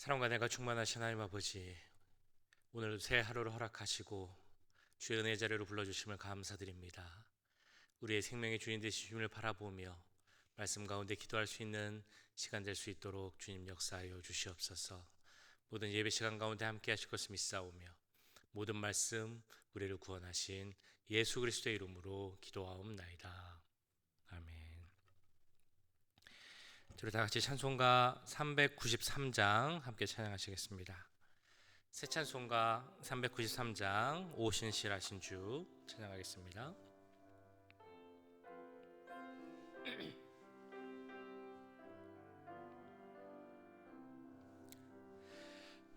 사랑과 내가 충만하신 하나님 아버지, 오늘 새 하루를 허락하시고 주의 은혜 자리로 불러주심을 감사드립니다. 우리의 생명의 주인 되신 주님을 바라보며 말씀 가운데 기도할 수 있는 시간 될 수 있도록 주님 역사하여 주시옵소서. 모든 예배 시간 가운데 함께 하실 것을 믿사오며 모든 말씀 우리를 구원하신 예수 그리스도의 이름으로 기도하옵나이다. 아멘. 우리 다 같이 찬송가 393장 함께 찬양하시겠습니다. 새 찬송가 393장 오신실하신 주 찬양하겠습니다.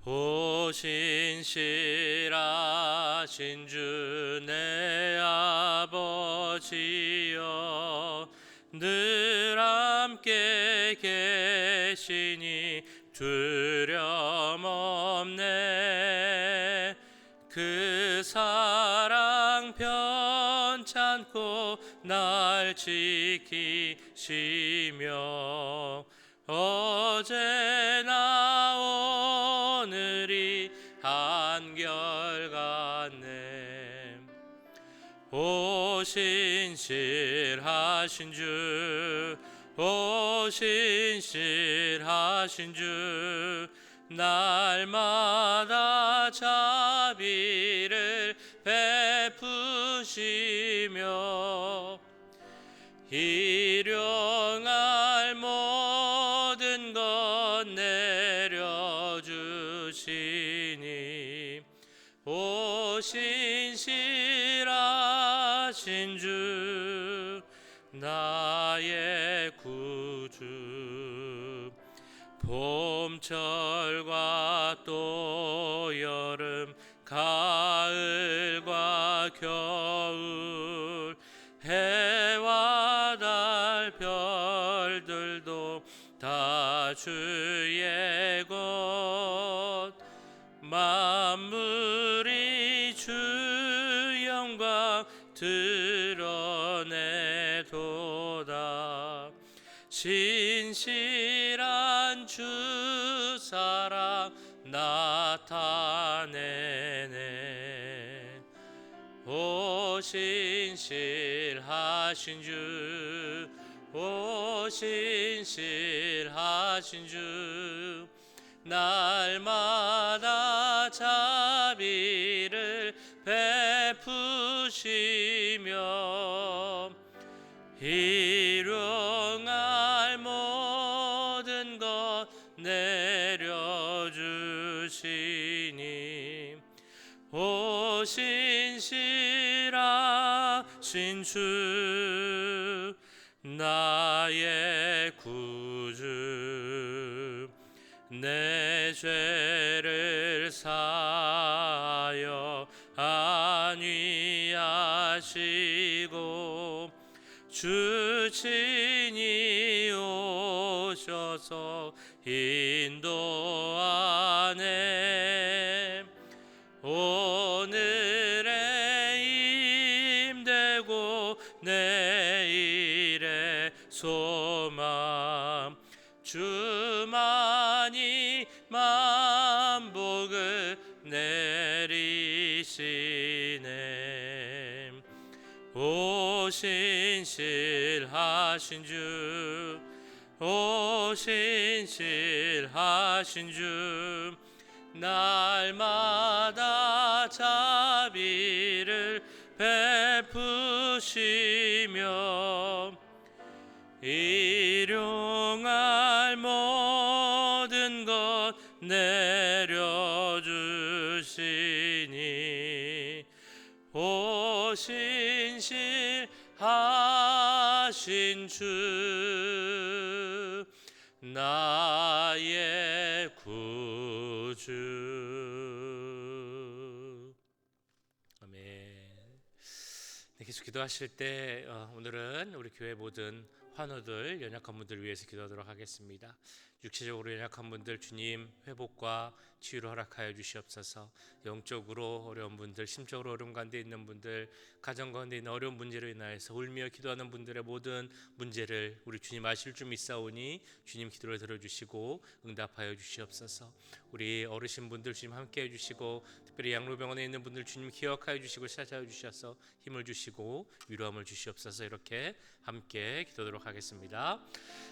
오신실하신 주 내 아버지여, 늘 함께 계시니 두려움 없네. 그 사랑 편찮고 날 지키시며 어제나 오늘이 한결같네. 오신실하신 주, 오신실하신 주, 날마다 자비를 베푸시며 일용할 모든 것 내려주시니 오신실하신 주 나의 구주. 봄철과 또 여름 가을과 겨울 해와 달 별들도 다 주의 것. 만물이 주 영광 드러내도다. 신실한 주 사랑 나타내네. 오신실하신 주, 오신실하신 주, 날마다 자비를 베푸시며 일용할 모든 것 내려주시니 오신실하신 주 나의 구주. 내 죄를 사하여 안위하시고 주 친히 오셔서 인도하네. 오늘의 힘되고 내일의 소망, 주만이 만복을 내리시네. 오신실하신 주, 오신실하신 주, 날마다 자비를 베푸시며 일용할 모든 것 내려주시니 오신실하신 주 나의 구주. 아멘. 네, 계속 기도하실 때 오늘은 우리 교회 모든 환우들, 연약한 분들을 위해서 기도하도록 하겠습니다. 육체적으로 연약한 분들 주님 회복과 치유를 허락하여 주시옵소서. 영적으로 어려운 분들, 심적으로 어려운 가운데 있는 분들, 가정 가운데 있는 어려운 문제로 인하여서 울며 기도하는 분들의 모든 문제를 우리 주님 아실 줄 믿사오니 주님 기도를 들어주시고 응답하여 주시옵소서. 우리 어르신 분들 주님 함께해 주시고, 특별히 양로병원에 있는 분들 주님 기억하여 주시고 찾아와 주셔서 힘을 주시고 위로함을 주시옵소서. 이렇게 함께 기도하도록 하겠습니다.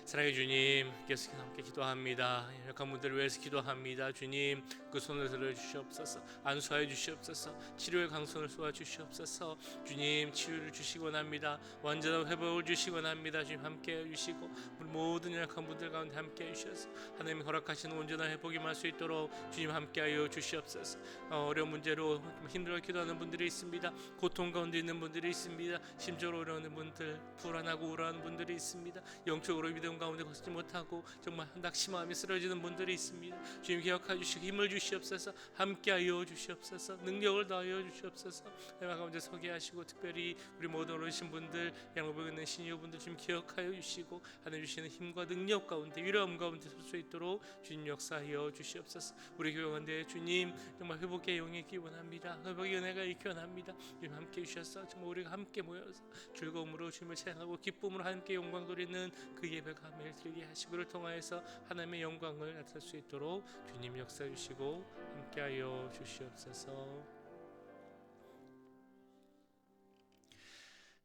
사랑의 주님, 계속 함께 기도합니다. 연약한 분들을 위해서 기도합니다. 주님, 그 손을 들어 주시옵소서. 안수하여 주시옵소서. 치료의 강손을 쏘아 주시옵소서. 주님, 치유를 주시기 원합니다. 완전한 회복을 주시기 원합니다. 주님 함께 해주시고 우리 모든 연약한 분들 가운데 함께 해주셔서 하나님이 허락하시는 온전한 회복이 임할 수 있도록 주님 함께하여 주시옵소서. 어려운 문제로 힘들어 기도하는 분들이 있습니다. 고통 가운데 있는 분들이 있습니다. 심적으로 어려운 분들, 불안하고 우울한 분들이 있습니다. 영적으로 믿음 가운데 걷지 못하고 정말 낙심하며 쓰러지는 분들이 있습니다. 주님 기억하여 주시고 힘을 주시옵소서. 함께하여 주시옵소서. 능력을 더하여 주시옵소서. 내가 가운데 서게 하시고, 특별히 우리 모든 어르신 분들, 양로병에 있는 시니어분들 주님 기억하여 주시고 하나님 주시는 힘과 능력 가운데, 위로함 가운데 설 수 있도록 주님 역사하여 주시옵소서. 우리 교회 가운데 주님 정말 회복의 영이 있기 원합니다. 회복의 은혜가 있기 원합니다. 주님 함께 주셔서 정말 우리가 함께 모여서 즐거움으로 주님을 찬양하고 기쁨으로 함께 영광 돌리는 그 예배가 매일 들게 하시고, 그를 통하여서 하나님의 영광을 나타낼 수 있도록 주님 역사해 주시고 함께하여 주시옵소서.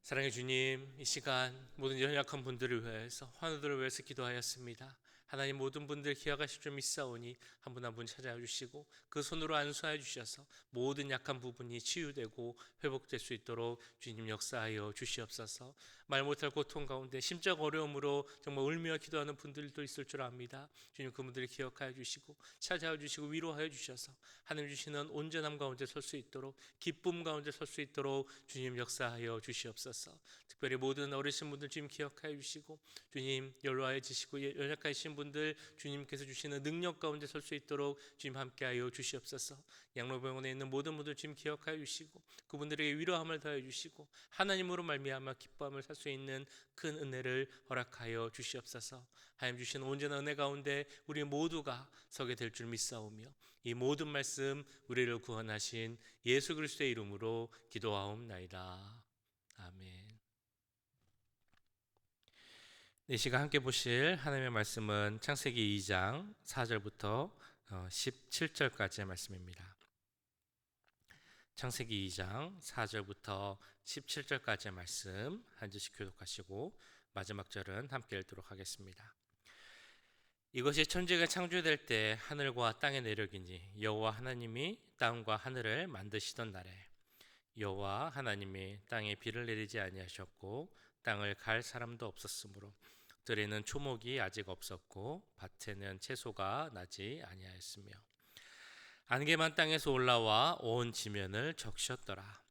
사랑의 주님, 이 시간 모든 연약한 분들을 위해서, 환우들을 위해서 기도하였습니다. 하나님, 모든 분들 기억하실 줄 믿사오니 한 분 한 분 찾아와 주시고 그 손으로 안수하여 주셔서 모든 약한 부분이 치유되고 회복될 수 있도록 주님 역사하여 주시옵소서. 말 못할 고통 가운데 심적 어려움으로 정말 울며 기도하는 분들도 있을 줄 압니다. 주님, 그분들을 기억하여 주시고 찾아와 주시고 위로하여 주셔서 하나님 주시는 온전함 가운데 설 수 있도록, 기쁨 가운데 설 수 있도록 주님 역사하여 주시옵소서. 특별히 모든 어르신 분들 주님 기억하여 주시고, 주님 연로하여지시고 연약하신 분들 주님께서 주시는 능력 가운데 설 수 있도록 주님 함께하여 주시옵소서. 양로병원에 있는 모든 분들 주님 기억하여 주시고 그분들에게 위로함을 더해 주시고 하나님으로 말미암아 기뻐함을 살 수 있는 큰 은혜를 허락하여 주시옵소서. 하나님 주시는 온전한 은혜 가운데 우리 모두가 서게 될 줄 믿사오며 이 모든 말씀 우리를 구원하신 예수 그리스도의 이름으로 기도하옵나이다. 아멘. 이 시간 함께 보실 하나님의 말씀은 창세기 2장 4절부터 17절까지의 말씀입니다. 창세기 2장 4절부터 17절까지의 말씀 한 절씩 교독하시고 마지막 절은 함께 읽도록 하겠습니다. 이것이 천지가 창조될 때 하늘과 땅의 내력이니 여호와 하나님이 땅과 하늘을 만드시던 날에 여호와 하나님이 땅에 비를 내리지 아니하셨고 땅을 갈 사람도 없었으므로 들에는 초목이 아직 없었고 밭에는 채소가 나지 아니하였으며 안개만 땅에서 올라와 온 지면을 적셨더라.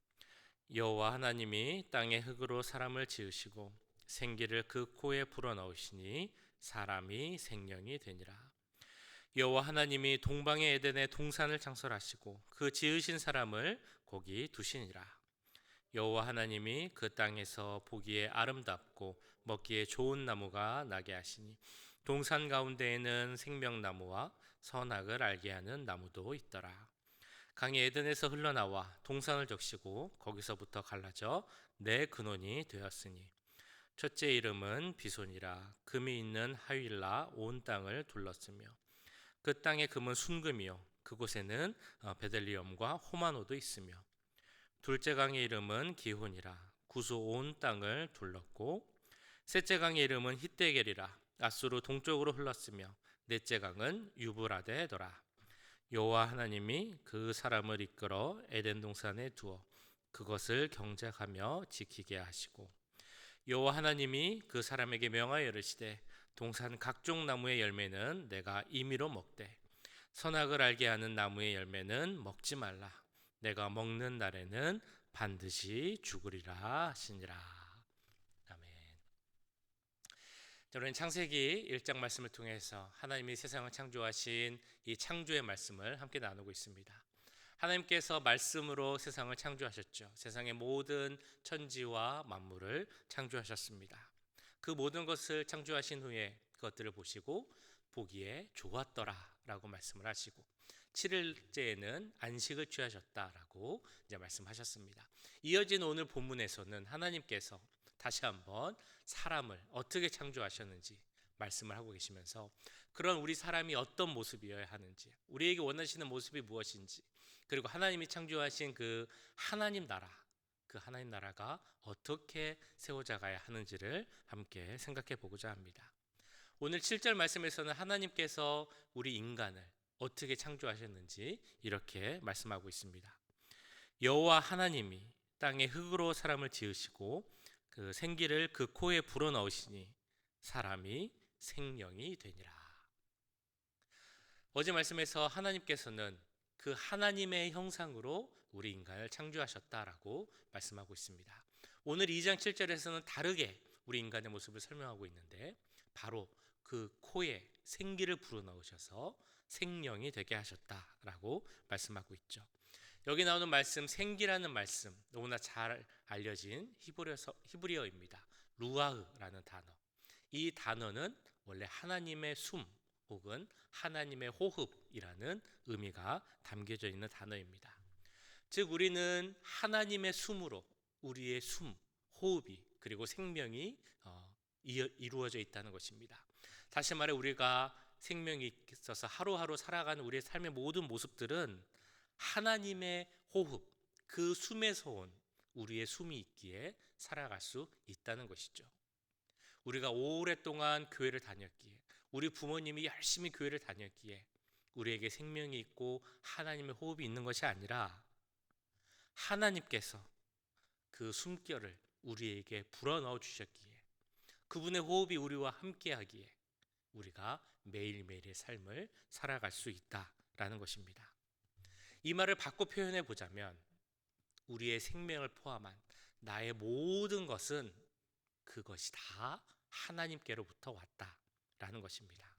여호와 하나님이 땅의 흙으로 사람을 지으시고 생기를 그 코에 불어넣으시니 사람이 생명이 되니라. 여호와 하나님이 동방의 에덴에 동산을 창설하시고 그 지으신 사람을 거기 두시니라. 여호와 하나님이 그 땅에서 보기에 아름답고 먹기에 좋은 나무가 나게 하시니 동산 가운데에는 생명나무와 선악을 알게 하는 나무도 있더라. 강이 에덴에서 흘러나와 동산을 적시고 거기서부터 갈라져 네 근원이 되었으니 첫째 이름은 비손이라. 금이 있는 하윌라 온 땅을 둘렀으며 그 땅의 금은 순금이요 그곳에는 베델리엄과 호마노도 있으며 둘째 강의 이름은 기혼이라. 구수 온 땅을 둘렀고 셋째 강의 이름은 히데겔이라. 아수르 동쪽으로 흘렀으며 넷째 강은 유브라데더라. 여호와 하나님이 그 사람을 이끌어 에덴 동산에 두어 그것을 경작하며 지키게 하시고 여호와 하나님이 그 사람에게 명하여 이르시되 동산 각종 나무의 열매는 내가 임의로 먹되 선악을 알게 하는 나무의 열매는 먹지 말라. 내가 먹는 날에는 반드시 죽으리라 하시니라. 아멘. 저는 창세기 1장 말씀을 통해서 하나님이 세상을 창조하신 이 창조의 말씀을 함께 나누고 있습니다. 하나님께서 말씀으로 세상을 창조하셨죠. 세상의 모든 천지와 만물을 창조하셨습니다. 그 모든 것을 창조하신 후에 그것들을 보시고 보기에 좋았더라라고 말씀을 하시고 7일째에는 안식을 취하셨다라고 이제 말씀하셨습니다. 이어진 오늘 본문에서는 하나님께서 다시 한번 사람을 어떻게 창조하셨는지 말씀을 하고 계시면서 그런 우리 사람이 어떤 모습이어야 하는지, 우리에게 원하시는 모습이 무엇인지, 그리고 하나님이 창조하신 그 하나님 나라, 그 하나님 나라가 어떻게 세워져 가야 하는지를 함께 생각해 보고자 합니다. 오늘 7절 말씀에서는 하나님께서 우리 인간을 어떻게 창조하셨는지 이렇게 말씀하고 있습니다. 여호와 하나님이 땅의 흙으로 사람을 지으시고 그 생기를 그 코에 불어넣으시니 사람이 생명이 되니라. 어제 말씀에서 하나님께서는 그 하나님의 형상으로 우리 인간을 창조하셨다라고 말씀하고 있습니다. 오늘 2장 7절에서는 다르게 우리 인간의 모습을 설명하고 있는데 바로 그 코에 생기를 불어넣으셔서 생명이 되게 하셨다라고 말씀하고 있죠. 여기 나오는 말씀 생기라는 말씀 너무나 잘 알려진 히브리어입니다. 루아흐라는 단어. 이 단어는 원래 하나님의 숨 혹은 하나님의 호흡이라는 의미가 담겨져 있는 단어입니다. 즉 우리는 하나님의 숨으로 우리의 숨, 호흡이 그리고 생명이 이루어져 있다는 것입니다. 다시 말해 우리가 생명이 있어서 하루하루 살아가는 우리의 삶의 모든 모습들은 하나님의 호흡, 그 숨에서 온 우리의 숨이 있기에 살아갈 수 있다는 것이죠. 우리가 오랫동안 교회를 다녔기에, 우리 부모님이 열심히 교회를 다녔기에 우리에게 생명이 있고 하나님의 호흡이 있는 것이 아니라 하나님께서 그 숨결을 우리에게 불어넣어 주셨기에, 그분의 호흡이 우리와 함께하기에 우리가 매일매일의 삶을 살아갈 수 있다라는 것입니다. 이 말을 바꿔 표현해 보자면 우리의 생명을 포함한 나의 모든 것은 그것이 다 하나님께로부터 왔다라는 것입니다.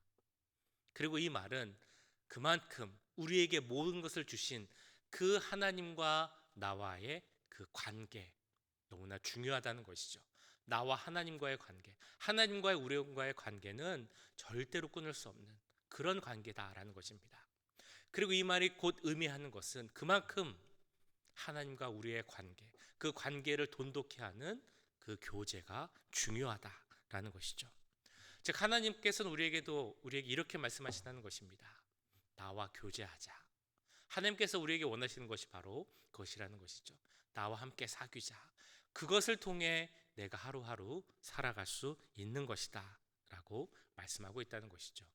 그리고 이 말은 그만큼 우리에게 모든 것을 주신 그 하나님과 나와의 그 관계 너무나 중요하다는 것이죠. 나와 하나님과의 관계, 하나님과의 우리와의 관계는 절대로 끊을 수 없는 그런 관계다라는 것입니다. 그리고 이 말이 곧 의미하는 것은 그만큼 하나님과 우리의 관계, 그 관계를 돈독히 하는 그 교제가 중요하다라는 것이죠. 즉 하나님께서는 우리에게 이렇게 말씀하신다는 것입니다. 나와 교제하자. 하나님께서 우리에게 원하시는 것이 바로 그것이라는 것이죠. 나와 함께 사귀자. 그것을 통해 내가 하루하루 살아갈 수 있는 것이다 라고 말씀하고 있다는 것이죠.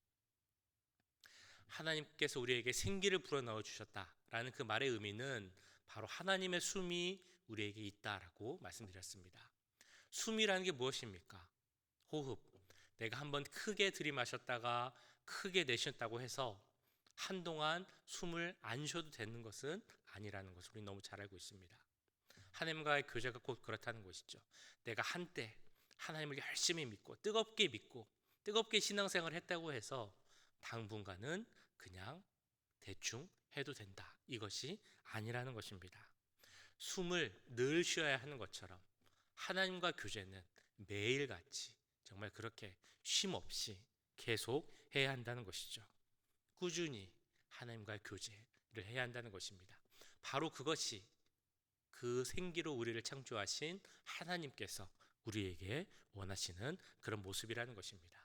하나님께서 우리에게 생기를 불어넣어 주셨다라는 그 말의 의미는 바로 하나님의 숨이 우리에게 있다라고 말씀드렸습니다. 숨이라는 게 무엇입니까? 호흡. 내가 한번 크게 들이마셨다가 크게 내쉬었다고 해서 한동안 숨을 안 쉬어도 되는 것은 아니라는 것을 우리 너무 잘 알고 있습니다. 하나님과의 교제가 곧 그렇다는 것이죠. 내가 한때 하나님을 열심히 믿고 뜨겁게 신앙생활을 했다고 해서 당분간은 그냥 대충 해도 된다. 이것이 아니라는 것입니다. 숨을 늘 쉬어야 하는 것처럼 하나님과 교제는 매일같이 정말 그렇게 쉼 없이 계속 해야 한다는 것이죠. 꾸준히 하나님과의 교제를 해야 한다는 것입니다. 바로 그것이 그 생기로 우리를 창조하신 하나님께서 우리에게 원하시는 그런 모습이라는 것입니다.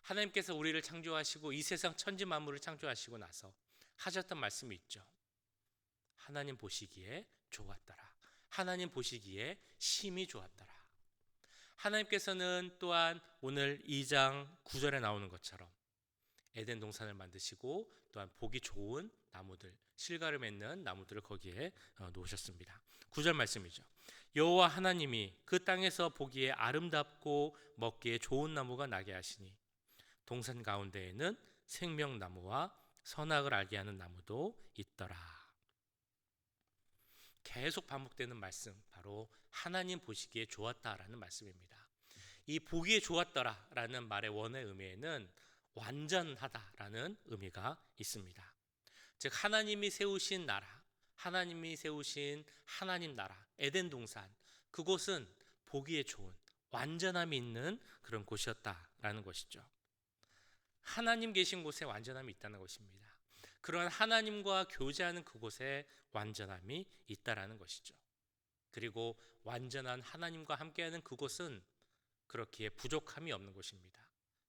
하나님께서 우리를 창조하시고 이 세상 천지 만물을 창조하시고 나서 하셨던 말씀이 있죠. 하나님 보시기에 좋았더라. 하나님 보시기에 심히 좋았더라. 하나님께서는 또한 오늘 2장 9절에 나오는 것처럼 에덴 동산을 만드시고 또한 보기 좋은 나무들, 실과를 맺는 나무들을 거기에 놓으셨습니다. 9절 말씀이죠. 여호와 하나님이 그 땅에서 보기에 아름답고 먹기에 좋은 나무가 나게 하시니 동산 가운데에는 생명나무와 선악을 알게 하는 나무도 있더라. 계속 반복되는 말씀, 바로 하나님 보시기에 좋았다라는 말씀입니다. 이 보기에 좋았더라라는 말의 원의 의미에는 완전하다라는 의미가 있습니다. 즉 하나님이 세우신 나라, 하나님이 세우신 하나님 나라, 에덴 동산, 그곳은 보기에 좋은 완전함이 있는 그런 곳이었다라는 것이죠. 하나님 계신 곳에 완전함이 있다는 것입니다. 그러한 하나님과 교제하는 그곳에 완전함이 있다라는 것이죠. 그리고 완전한 하나님과 함께하는 그곳은 그렇기에 부족함이 없는 곳입니다.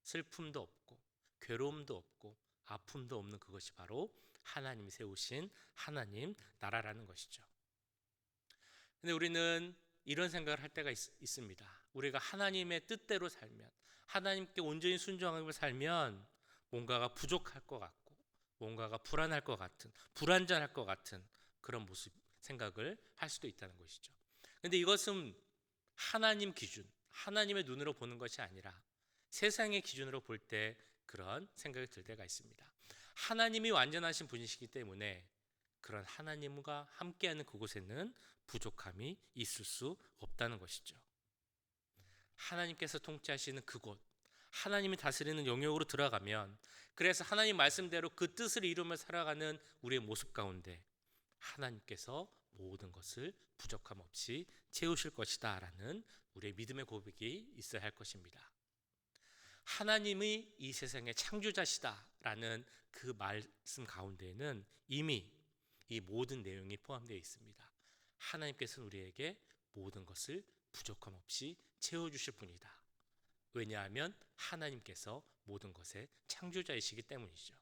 슬픔도 없고 괴로움도 없고 아픔도 없는 그것이 바로 하나님이 세우신 하나님 나라라는 것이죠. 근데 우리는 이런 생각을 할 때가 있습니다. 우리가 하나님의 뜻대로 살면, 하나님께 온전히 순종하며 살면 뭔가가 부족할 것 같고 뭔가가 불안할 것 같은, 불완전할 것 같은 그런 모습, 생각을 할 수도 있다는 것이죠. 근데 이것은 하나님 기준, 하나님의 눈으로 보는 것이 아니라 세상의 기준으로 볼 때 그런 생각이 들 때가 있습니다. 하나님이 완전하신 분이시기 때문에 그런 하나님과 함께하는 그곳에는 부족함이 있을 수 없다는 것이죠. 하나님께서 통치하시는 그곳, 하나님이 다스리는 영역으로 들어가면, 그래서 하나님 말씀대로 그 뜻을 이루며 살아가는 우리의 모습 가운데 하나님께서 모든 것을 부족함 없이 채우실 것이다 라는 우리의 믿음의 고백이 있어야 할 것입니다. 하나님이 이 세상의 창조자시다 라는 그 말씀 가운데에는 이미 이 모든 내용이 포함되어 있습니다. 하나님께서는 우리에게 모든 것을 부족함 없이 채워주실 분이다. 왜냐하면 하나님께서 모든 것의 창조자이시기 때문이죠.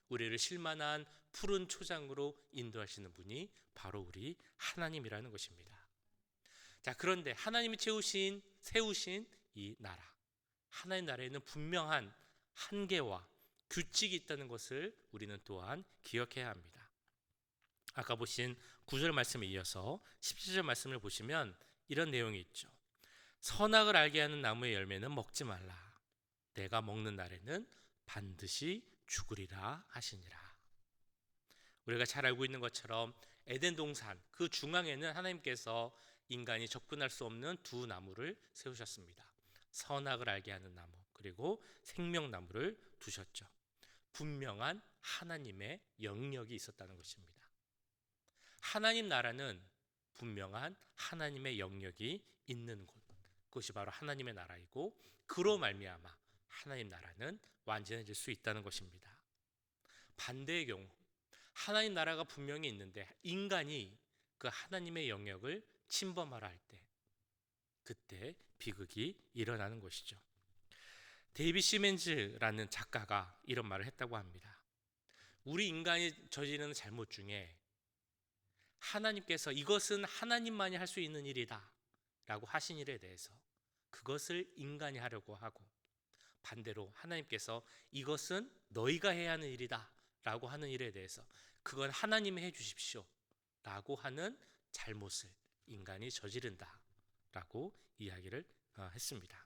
우리를 쉴만한 푸른 초장으로 인도하시는 분이 바로 우리 하나님이라는 것입니다. 자, 그런데 하나님이 세우신 이 나라, 하나님 나라에는 분명한 한계와 규칙이 있다는 것을 우리는 또한 기억해야 합니다. 아까 보신 9절 말씀에 이어서 17절 말씀을 보시면 이런 내용이 있죠. 선악을 알게 하는 나무의 열매는 먹지 말라. 내가 먹는 날에는 반드시 죽으리라 하시니라. 우리가 잘 알고 있는 것처럼 에덴 동산 그 중앙에는 하나님께서 인간이 접근할 수 없는 두 나무를 세우셨습니다. 선악을 알게 하는 나무, 그리고 생명나무를 두셨죠. 분명한 하나님의 영역이 있었다는 것입니다. 하나님 나라는 분명한 하나님의 영역이 있는 곳, 그것이 바로 하나님의 나라이고, 그로 말미암아 하나님 나라는 완전해질 수 있다는 것입니다. 반대의 경우 하나님 나라가 분명히 있는데 인간이 그 하나님의 영역을 침범하라 할 때, 그때 비극이 일어나는 것이죠. 데이비 시멘즈라는 작가가 이런 말을 했다고 합니다. 우리 인간이 저지르는 잘못 중에 하나님께서 이것은 하나님만이 할 수 있는 일이다 라고 하신 일에 대해서 그것을 인간이 하려고 하고, 반대로 하나님께서 이것은 너희가 해야 하는 일이다 라고 하는 일에 대해서 그건 하나님이 해 주십시오 라고 하는 잘못을 인간이 저지른다 라고 이야기를 했습니다.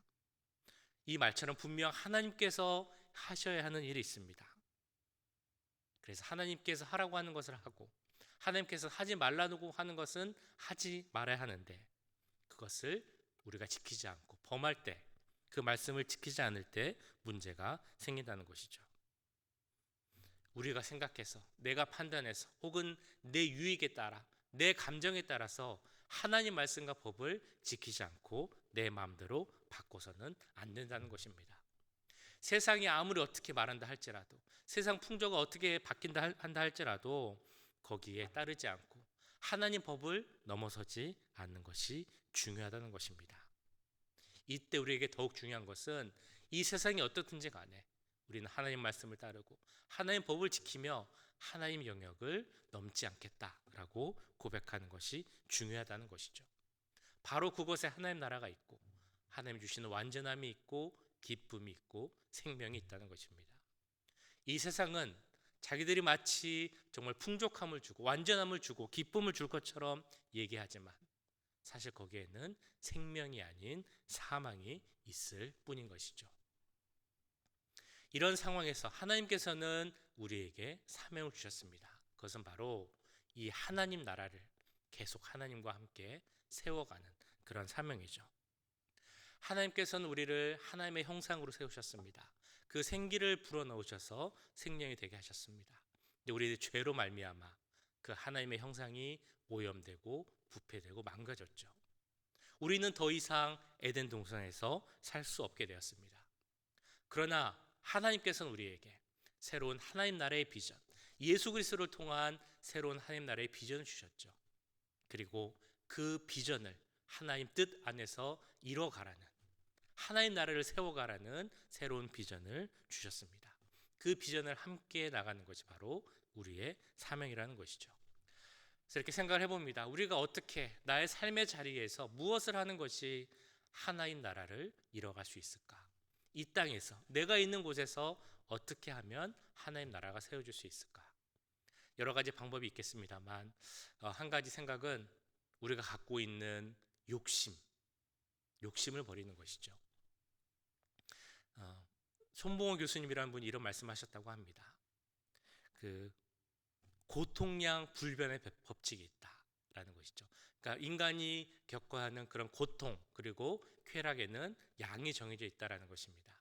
이 말처럼 분명 하나님께서 하셔야 하는 일이 있습니다. 그래서 하나님께서 하라고 하는 것을 하고, 하나님께서 하지 말라고 하는 것은 하지 말아야 하는데, 그것을 우리가 지키지 않고 범할 때, 그 말씀을 지키지 않을 때 문제가 생긴다는 것이죠. 우리가 생각해서, 내가 판단해서, 혹은 내 유익에 따라, 내 감정에 따라서 하나님 말씀과 법을 지키지 않고 내 마음대로 바꿔서는 안 된다는 것입니다. 세상이 아무리 어떻게 말한다 할지라도, 세상 풍조가 어떻게 바뀐다 한다 할지라도 거기에 따르지 않고 하나님 법을 넘어서지 않는 것이 중요하다는 것입니다. 이때 우리에게 더욱 중요한 것은 이 세상이 어떻든지 간에 우리는 하나님 말씀을 따르고 하나님 법을 지키며 하나님 영역을 넘지 않겠다라고 고백하는 것이 중요하다는 것이죠. 바로 그곳에 하나님 나라가 있고 하나님 주시는 완전함이 있고 기쁨이 있고 생명이 있다는 것입니다. 이 세상은 자기들이 마치 정말 풍족함을 주고 완전함을 주고 기쁨을 줄 것처럼 얘기하지만 사실 거기에는 생명이 아닌 사망이 있을 뿐인 것이죠. 이런 상황에서 하나님께서는 우리에게 사명을 주셨습니다. 그것은 바로 이 하나님 나라를 계속 하나님과 함께 세워가는 그런 사명이죠. 하나님께서는 우리를 하나님의 형상으로 세우셨습니다. 그 생기를 불어넣으셔서 생명이 되게 하셨습니다. 근데 우리의 죄로 말미암아 그 하나님의 형상이 오염되고 부패되고 망가졌죠. 우리는 더 이상 에덴 동산에서 살 수 없게 되었습니다. 그러나 하나님께서는 우리에게 새로운 하나님 나라의 비전, 예수 그리스도를 통한 새로운 하나님 나라의 비전을 주셨죠. 그리고 그 비전을 하나님 뜻 안에서 이뤄가라는, 하나님 나라를 세워가라는 새로운 비전을 주셨습니다. 그 비전을 함께 나가는 것이 바로 우리의 사명이라는 것이죠. 그래서 이렇게 생각을 해봅니다. 우리가 어떻게 나의 삶의 자리에서 무엇을 하는 것이 하나님 나라를 이뤄갈 수 있을까? 이 땅에서 내가 있는 곳에서 어떻게 하면 하나님 나라가 세워질 수 있을까? 여러 가지 방법이 있겠습니다만 한 가지 생각은 우리가 갖고 있는 욕심을 버리는 것이죠. 손봉호 교수님이라는 분이 이런 말씀하셨다고 합니다. 그 고통량 불변의 법칙이 있다라는 것이죠. 그러니까 인간이 겪어야 하는 그런 고통 그리고 쾌락에는 양이 정해져 있다라는 것입니다.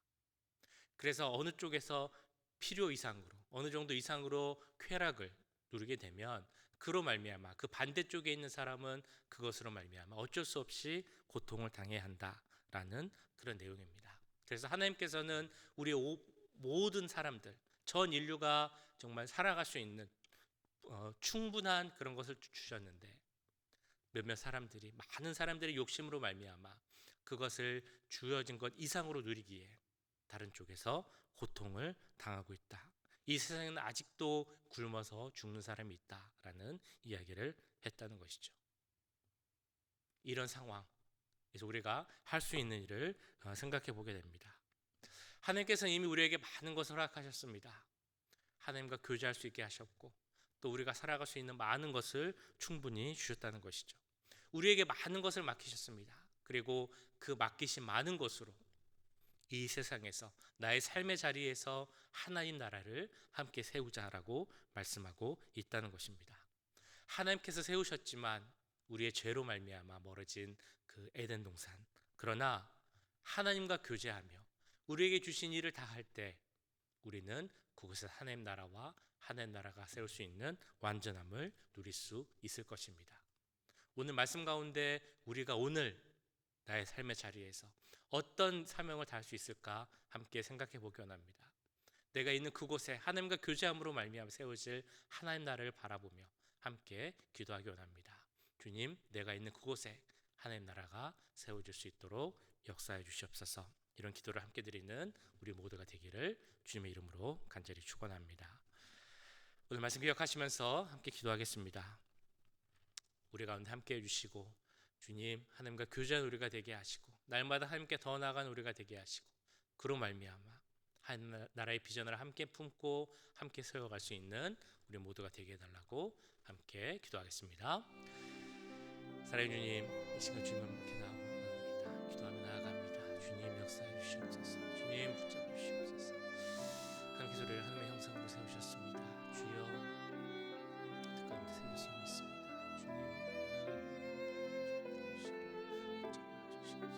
그래서 어느 쪽에서 필요 이상으로 어느 정도 이상으로 쾌락을 누리게 되면 그로 말미암아 그 반대쪽에 있는 사람은 그것으로 말미암아 어쩔 수 없이 고통을 당해야 한다라는 그런 내용입니다. 그래서 하나님께서는 우리의 모든 사람들, 전 인류가 정말 살아갈 수 있는 충분한 그런 것을 주셨는데 몇몇 사람들이 많은 사람들의 욕심으로 말미암아 그것을 주어진 것 이상으로 누리기에 다른 쪽에서 고통을 당하고 있다. 이 세상에는 아직도 굶어서 죽는 사람이 있다라는 이야기를 했다는 것이죠. 이런 상황에서 우리가 할 수 있는 일을 생각해 보게 됩니다. 하나님께서는 이미 우리에게 많은 것을 허락하셨습니다. 하나님과 교제할 수 있게 하셨고 또 우리가 살아갈 수 있는 많은 것을 충분히 주셨다는 것이죠. 우리에게 많은 것을 맡기셨습니다. 그리고 그 맡기신 많은 것으로 이 세상에서 나의 삶의 자리에서 하나님 나라를 함께 세우자라고 말씀하고 있다는 것입니다. 하나님께서 세우셨지만 우리의 죄로 말미암아 멀어진 그 에덴 동산, 그러나 하나님과 교제하며 우리에게 주신 일을 다 할 때 우리는 그곳에서 하나님 나라와 하나님 나라가 세울 수 있는 완전함을 누릴 수 있을 것입니다. 오늘 말씀 가운데 우리가 오늘 나의 삶의 자리에서 어떤 사명을 다할 수 있을까 함께 생각해 보기 원합니다. 내가 있는 그곳에 하나님과 교제함으로 말미암아 세워질 하나님 나라를 바라보며 함께 기도하기 원합니다. 주님, 내가 있는 그곳에 하나님 나라가 세워질 수 있도록 역사해 주시옵소서. 이런 기도를 함께 드리는 우리 모두가 되기를 주님의 이름으로 간절히 축원합니다. 오늘 말씀 기억하시면서 함께 기도하겠습니다. 우리 가운데 함께 해주시고 주님, 하나님과 교제하는 우리가 되게 하시고 날마다 하나님께 더 나아가는 우리가 되게 하시고 그로 말미암아 하나님 나라의 비전을 함께 품고 함께 세워갈 수 있는 우리 모두가 되게 해달라고 함께 기도하겠습니다. 사랑의 주님, 이 시간 주님 함께 나아갑니다. 기도하며 나아갑니다. 주님 역사해 주시옵소서. 주님 붙잡아 주시옵소서. 함께 소리를 하나님의 형상으로 세우셨습니다. 주여 가운데 세우셨음을 믿습니다. 주님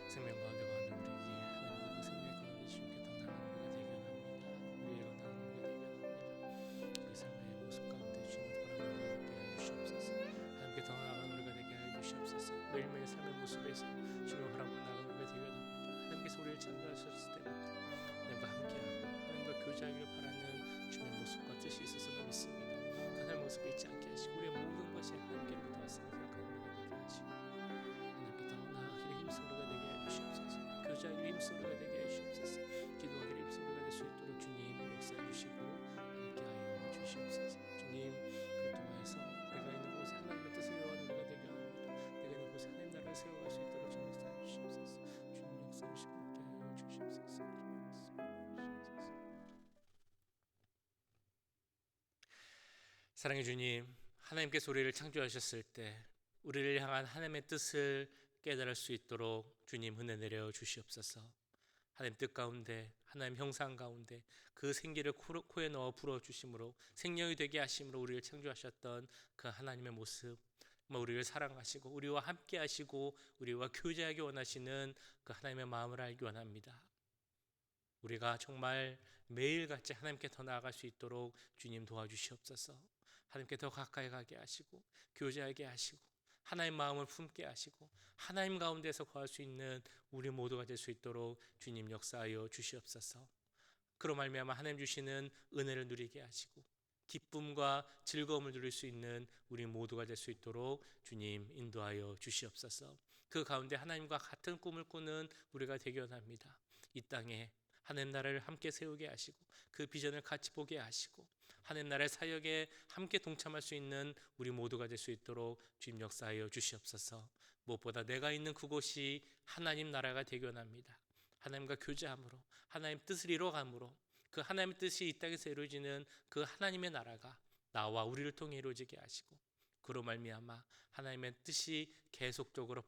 생명 가운데 거하는 우리에게 하나님과 그 생명 가운데 주님께 더 나아가는 우리가 되게 합니다. 우리 삶의 모습 가운데 주님을 바라보는 우리가 되게 하여 주시옵소서. 하나님께 더 나아가는 우리가 되게 하여 주시옵소서. 매일매일 삶의 모습에서 주님을 바라보고 나아가는 우리가 되게 합니다. 하나님께서 우리를 창조하셨을 때부터 하나님과 함께하고 하나님과 교제하기를 바라는 주님의 모습과 뜻이 있었음을 믿습니다. 그 하나님의 모습을 잊지 않게 하시고 우리의 모든 것이 하나님께로부터 왔음을 생각하는 우리가 되게 하시고 하나님께 더 나아가기를 힘쓰는 우리가 되게 해주시옵소서. 교제하기를 힘쓰는 우리가 되게 해주시옵소서. 기도하기를 힘쓰는 우리가 될 수 있도록 주님 역사해 주시고 함께하여 주시옵소서. 주님, 그를 통하여서 내가 있는 곳에 하나님의 뜻을 이루어가는 우리가 되게 합니다. 내가 있는 곳에 하나님 나라를 세워갈 수 있도록 주님 역사해 주시옵소서. 주님 역사해 주시고 함께하여 주시옵소서. 사랑의 주님, 하나님께서 우리를 창조하셨을 때 우리를 향한 하나님의 뜻을 깨달을 수 있도록 주님 은혜 내려 주시옵소서. 하나님 뜻 가운데 하나님 형상 가운데 그 생기를 코에 넣어 불어 주심으로 생명이 되게 하심으로 우리를 창조하셨던 그 하나님의 모습, 우리를 사랑하시고 우리와 함께 하시고 우리와 교제하기 원하시는 그 하나님의 마음을 알기 원합니다. 우리가 정말 매일같이 하나님께 더 나아갈 수 있도록 주님 도와주시옵소서. 하나님께 더 가까이 가게 하시고 교제하게 하시고 하나님 마음을 품게 하시고 하나님 가운데서 거할 수 있는 우리 모두가 될 수 있도록 주님 역사하여 주시옵소서. 그로 말미암아 하나님 주시는 은혜를 누리게 하시고 기쁨과 즐거움을 누릴 수 있는 우리 모두가 될 수 있도록 주님 인도하여 주시옵소서. 그 가운데 하나님과 같은 꿈을 꾸는 우리가 되기 원합니다. 이 땅에 하나님 나라를 함께 세우게 하시고 그 비전을 같이 보게 하시고 하나님 나라의 사역에 함께 동참할 수 있는 우리 모두가 될 수 있도록 주님 역사하여 주시옵소서. 무엇보다 내가 있는 그곳이 하나님 나라가 되기 원합니다. 하나님과 교제함으로 하나님 뜻을 이루어감으로 그 하나님의 뜻이 이 땅에서 이루어지는 그 하나님의 나라가 나와 우리를 통해 이루어지게 하시고 그로 말미암아 하나님의 뜻이 계속적으로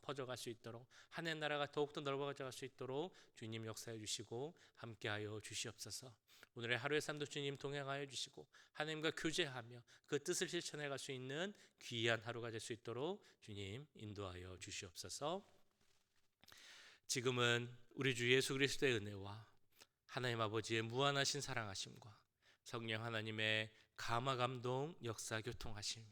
퍼져갈 수 있도록 하나님 나라가 더욱더 넓어져갈 수 있도록 주님 역사해 주시고 함께하여 주시옵소서. 오늘의 하루의 삶도 주님 동행하여 주시고 하나님과 교제하며 그 뜻을 실천해 갈 수 있는 귀한 하루가 될 수 있도록 주님 인도하여 주시옵소서. 지금은 우리 주 예수 그리스도의 은혜와 하나님 아버지의 무한하신 사랑하심과 성령 하나님의 감화 감동 역사 교통하심이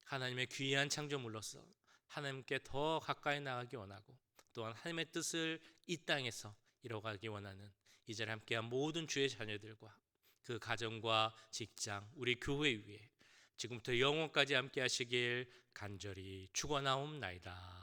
하나님의 귀한 창조물로서 하나님께 더 가까이 나가기 원하고 또한 하나님의 뜻을 이 땅에서 이뤄가기 원하는 이 자리에 함께한 모든 주의 자녀들과 그 가정과 직장 우리 교회 위에 지금부터 영원까지 함께 하시길 간절히 축원하옵나이다.